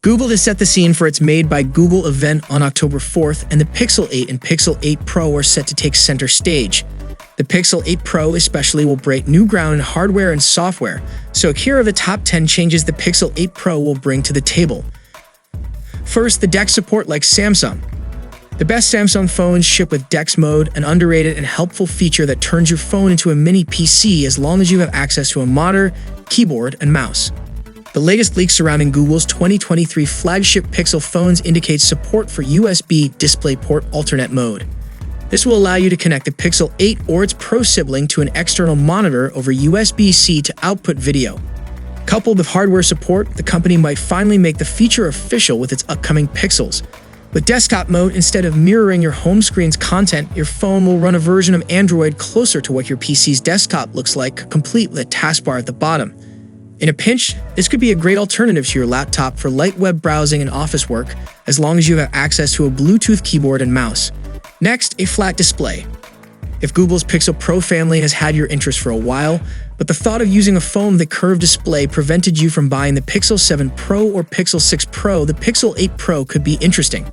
Google has set the scene for its Made by Google event on October 4th, and the Pixel 8 and Pixel 8 Pro are set to take center stage. The Pixel 8 Pro especially will break new ground in hardware and software, so here are the top 10 changes the Pixel 8 Pro will bring to the table. First, the Dex Support like Samsung. The best Samsung phones ship with Dex mode, an underrated and helpful feature that turns your phone into a mini PC as long as you have access to a monitor, keyboard, and mouse. The latest leaks surrounding Google's 2023 flagship Pixel phones indicate support for USB DisplayPort alternate mode. This will allow you to connect the Pixel 8 or its Pro sibling to an external monitor over USB-C to output video. Coupled with hardware support, the company might finally make the feature official with its upcoming Pixels. With desktop mode, instead of mirroring your home screen's content, your phone will run a version of Android closer to what your PC's desktop looks like, complete with a taskbar at the bottom. In a pinch, this could be a great alternative to your laptop for light web browsing and office work, as long as you have access to a Bluetooth keyboard and mouse. Next, a flat display. If Google's Pixel Pro family has had your interest for a while, but the thought of using a phone with a curved display prevented you from buying the Pixel 7 Pro or Pixel 6 Pro, the Pixel 8 Pro could be interesting.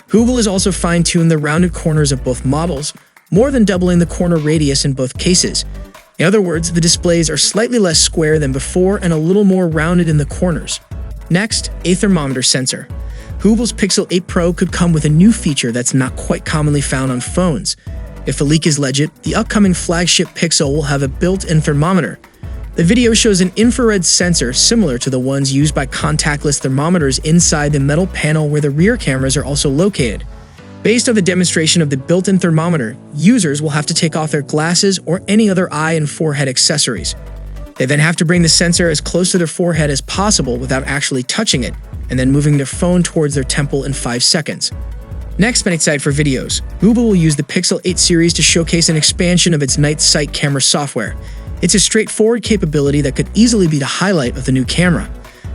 Google has also fine-tuned the rounded corners of both models, more than doubling the corner radius in both cases. In other words, the displays are slightly less square than before and a little more rounded in the corners. Next, a thermometer sensor. Google's Pixel 8 Pro could come with a new feature that's not quite commonly found on phones. If the leak is legit, the upcoming flagship Pixel will have a built-in thermometer. The video shows an infrared sensor similar to the ones used by contactless thermometers inside the metal panel where the rear cameras are also located. Based on the demonstration of the built-in thermometer, users will have to take off their glasses or any other eye and forehead accessories. They then have to bring the sensor as close to their forehead as possible without actually touching it, and then moving their phone towards their temple in 5 seconds. Next, on its side for videos, Google will use the Pixel 8 series to showcase an expansion of its night sight camera software. It's a straightforward capability that could easily be the highlight of the new camera.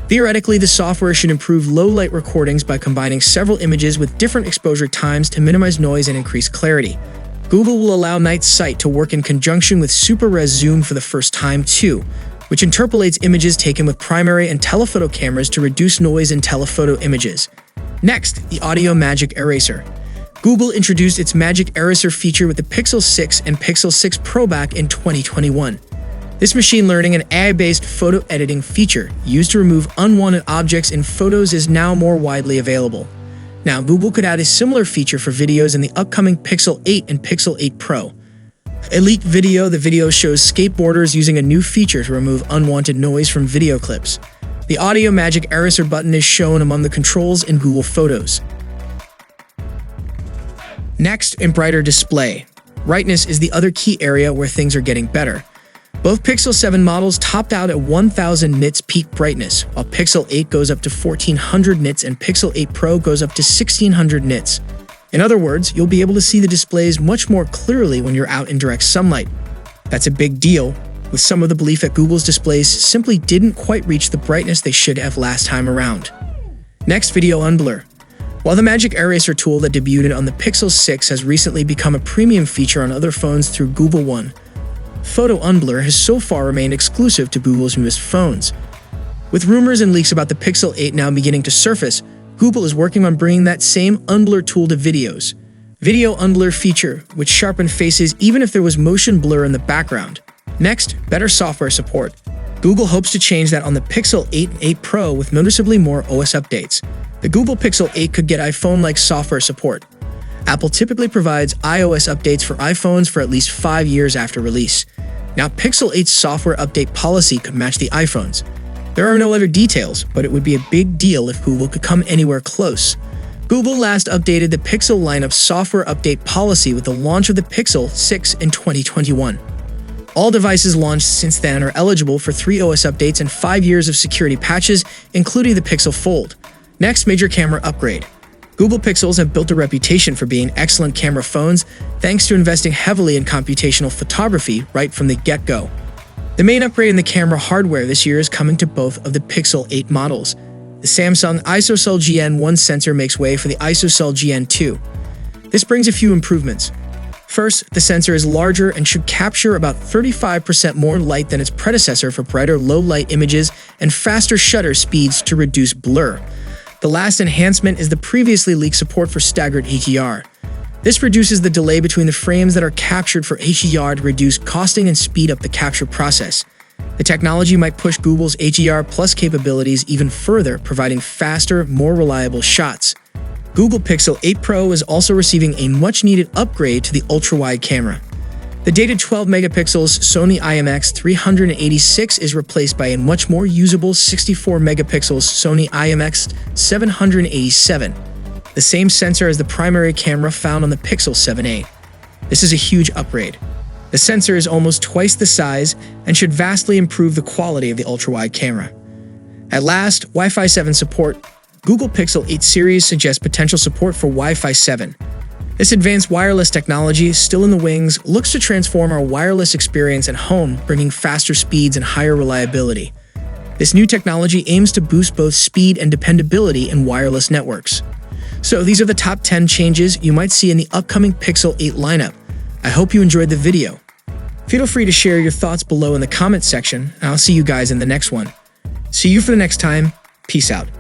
Theoretically, the software should improve low-light recordings by combining several images with different exposure times to minimize noise and increase clarity. Google will allow night sight to work in conjunction with Super Res Zoom for the first time too, which interpolates images taken with primary and telephoto cameras to reduce noise in telephoto images. Next, the Audio Magic Eraser. Google introduced its Magic Eraser feature with the Pixel 6 and Pixel 6 Pro back in 2021. This machine learning and AI-based photo editing feature used to remove unwanted objects in photos is now more widely available. Now, Google could add a similar feature for videos in the upcoming Pixel 8 and Pixel 8 Pro. A leaked video, the video shows skateboarders using a new feature to remove unwanted noise from video clips. The Audio Magic Eraser button is shown among the controls in Google Photos. Next, a brighter display. Brightness is the other key area where things are getting better. Both Pixel 7 models topped out at 1000 nits peak brightness, while Pixel 8 goes up to 1400 nits and Pixel 8 Pro goes up to 1600 nits. In other words, you'll be able to see the displays much more clearly when you're out in direct sunlight. That's a big deal, with some of the belief that Google's displays simply didn't quite reach the brightness they should have last time around. Next, video unblur. While the Magic Eraser tool that debuted on the Pixel 6 has recently become a premium feature on other phones through Google One, Photo Unblur has so far remained exclusive to Google's newest phones. With rumors and leaks about the Pixel 8 now beginning to surface, Google is working on bringing that same Unblur tool to videos. Video Unblur feature, which sharpened faces even if there was motion blur in the background. Next, better software support. Google hopes to change that on the Pixel 8 and 8 Pro with noticeably more OS updates. The Google Pixel 8 could get iPhone-like software support. Apple typically provides iOS updates for iPhones for at least 5 years after release. Now, Pixel 8's software update policy could match the iPhone's. There are no other details, but it would be a big deal if Google could come anywhere close. Google last updated the Pixel lineup's software update policy with the launch of the Pixel 6 in 2021. All devices launched since then are eligible for 3 OS updates and 5 years of security patches, including the Pixel Fold. Next, major camera upgrade. Google Pixels have built a reputation for being excellent camera phones thanks to investing heavily in computational photography right from the get-go. The main upgrade in the camera hardware this year is coming to both of the Pixel 8 models. The Samsung ISOCELL GN1 sensor makes way for the ISOCELL GN2. This brings a few improvements. First, the sensor is larger and should capture about 35% more light than its predecessor for brighter low-light images and faster shutter speeds to reduce blur. The last enhancement is the previously leaked support for staggered HDR. This reduces the delay between the frames that are captured for HDR to reduce costing and speed up the capture process. The technology might push Google's HDR Plus capabilities even further, providing faster, more reliable shots. Google Pixel 8 Pro is also receiving a much-needed upgrade to the ultra-wide camera. The dated 12-megapixels Sony IMX386 is replaced by a much more usable 64-megapixels Sony IMX787, the same sensor as the primary camera found on the Pixel 7a. This is a huge upgrade. The sensor is almost twice the size and should vastly improve the quality of the ultra-wide camera. At last, Wi-Fi 7 support. Google Pixel 8 series suggests potential support for Wi-Fi 7. This advanced wireless technology, still in the wings, looks to transform our wireless experience at home, bringing faster speeds and higher reliability. This new technology aims to boost both speed and dependability in wireless networks. So these are the top 10 changes you might see in the upcoming Pixel 8 lineup. I hope you enjoyed the video. Feel free to share your thoughts below in the comments section, and I'll see you guys in the next one. See you for the next time. Peace out.